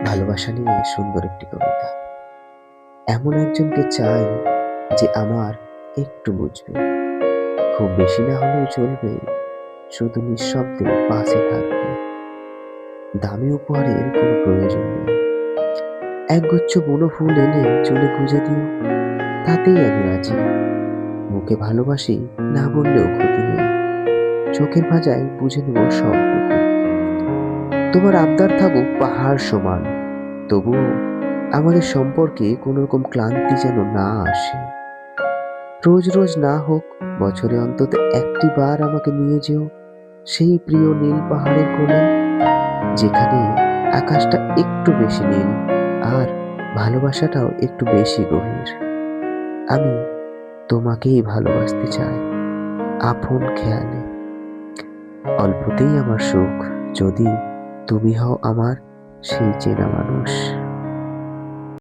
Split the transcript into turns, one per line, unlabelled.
ভালোবাসা নিয়ে সুন্দর একটি কবিতা। এমন একজনকে চাই যে আমার একটু বুঝবে, খুব বেশি না হলেও চলবে, শুধু নিঃশব্দে পাশে থাকবে। দামি উপহারের কোনো প্রয়োজন নেই, একগুচ্ছ বুনো ফুল এনে চুলে গুজে দিও, তাতেই আমি রাজি। মুখে ভালোবাসি না বললেও ক্ষতি নেই, চোখের ভাজায় বুঝে নেব সবটুকু। তোমার আবদার থাকুক পাহাড় সমান, তবুও আমাদের সম্পর্কে কোনো রকম ক্লান্তি যেন না আসে। রোজ রোজ না হোক, বছরে অন্তত একটি বার আমাকে নিয়ে যেও সেই প্রিয় নীল পাহাড়ের কোলে, যেখানে আকাশটা একটু বেশি নীল আর ভালোবাসাটাও একটু বেশি গভীর। আমি তোমাকেই ভালোবাসতে চাই, আপন খেয়ালে। অল্পতেই আমার সুখ, যদি তুমি হও আমার সেই চেনা মানুষ।